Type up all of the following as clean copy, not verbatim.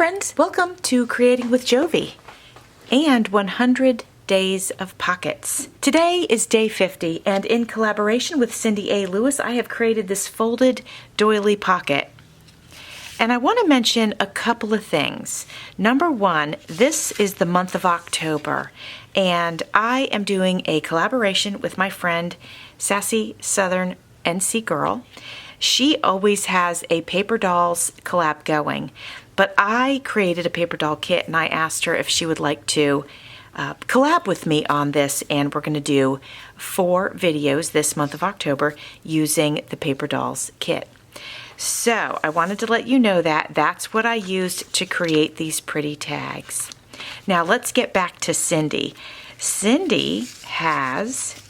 friends, welcome to Creating with Jovi and 100 Days of Pockets. Today is day 50, and in collaboration with Cindy A. Lewis, I have created this folded doily pocket. And I want to mention a couple of things. Number one, this is the month of October, and I am doing a collaboration with my friend, Sassy Southern NC Girl. She always has a paper dolls collab going, but I created a paper doll kit and I asked her if she would like to collab with me on this, and we're going to do 4 videos this month of October using the paper dolls kit. So I wanted to let you know that that's what I used to create these pretty tags. Now let's get back to Cindy. Cindy has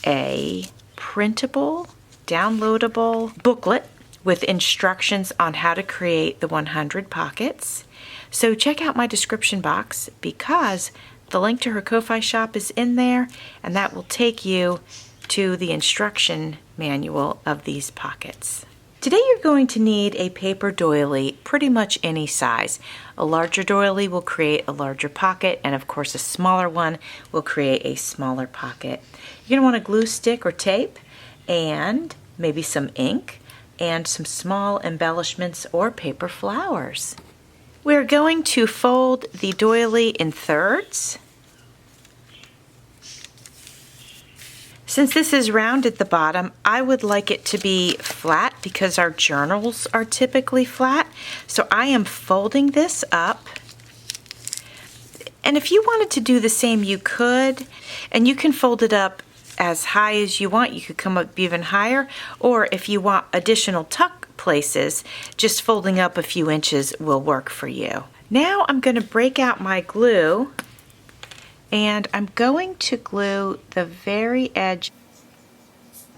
a printable, downloadable booklet with instructions on how to create the 100 pockets. So check out my description box because the link to her Ko-Fi shop is in there, and that will take you to the instruction manual of these pockets. Today you're going to need a paper doily, pretty much any size. A larger doily will create a larger pocket, and of course a smaller one will create a smaller pocket. You're going to want a glue stick or tape, and maybe some ink, and some small embellishments or paper flowers. We're going to fold the doily in thirds. Since this is round at the bottom, I would like it to be flat because our journals are typically flat. So I am folding this up. And if you wanted to do the same, you could. And you can fold it up as high as you want. You could come up even higher. Or if you want additional tuck places, just folding up a few inches will work for you. Now I'm going to break out my glue. And I'm going to glue the very edge.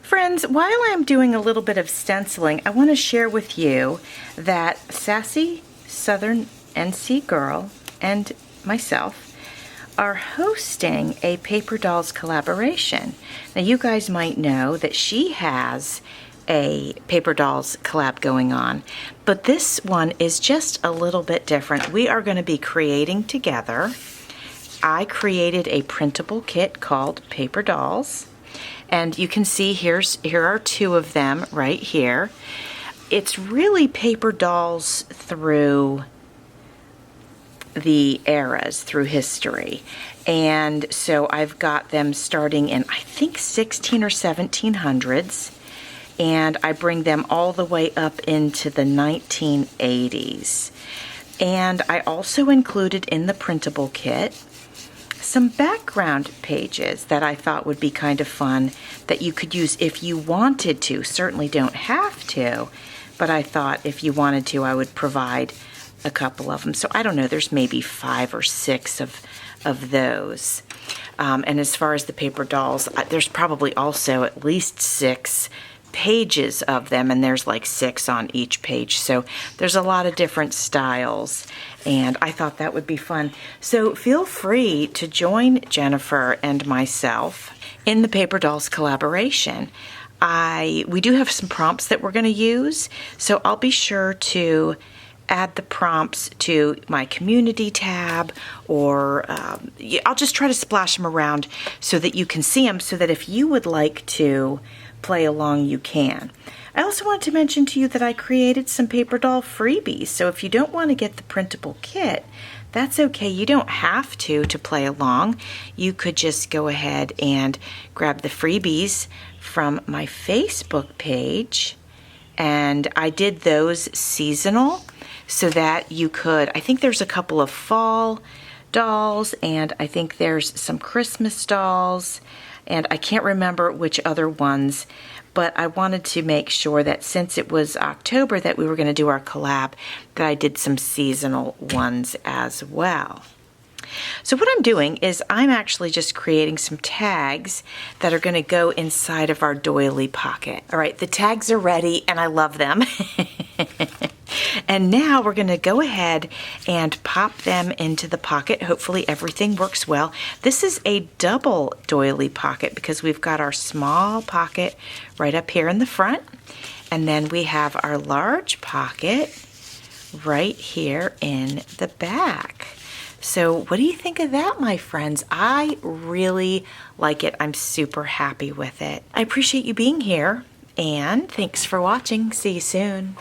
Friends, while I'm doing a little bit of stenciling, I want to share with you that Sassy Southern NC Girl and myself are hosting a Paper Dolls collaboration. Now you guys might know that she has a Paper Dolls collab going on, but this one is just a little bit different. We are going to be creating together. I created a printable kit called Paper Dolls, and you can see here are 2 of them right here. It's really paper dolls through the eras, through history. And so I've got them starting in, I think, 16 or 1700s, and I bring them all the way up into the 1980s. And I also included in the printable kit some background pages that I thought would be kind of fun that you could use if you wanted to. Certainly don't have to, but I thought if you wanted to, I would provide a couple of them. So I don't know, there's maybe 5 or 6 of those. And as far as the paper dolls, there's probably also at least 6 pages of them, and there's like 6 on each page. So there's a lot of different styles, and I thought that would be fun. So feel free to join Jennifer and myself in the Paper Dolls collaboration. We do have some prompts that we're going to use, so I'll be sure to add the prompts to my community tab, or I'll just try to splash them around so that you can see them, so that if you would like to play along, you can. I also wanted to mention to you that I created some paper doll freebies, so if you don't want to get the printable kit, that's okay. You don't have to play along. You could just go ahead and grab the freebies from my Facebook page, and I did those seasonal so that you could, I think there's a couple of fall dolls, and I think there's some Christmas dolls, and I can't remember which other ones, but I wanted to make sure that since it was October that we were going to do our collab, that I did some seasonal ones as well. So what I'm doing is I'm actually just creating some tags that are going to go inside of our doily pocket. All right, the tags are ready and I love them. And now we're going to go ahead and pop them into the pocket. Hopefully everything works well. This is a double doily pocket because we've got our small pocket right up here in the front, and then we have our large pocket right here in the back. So what do you think of that, my friends? I really like it. I'm super happy with it. I appreciate you being here, and thanks for watching. See you soon.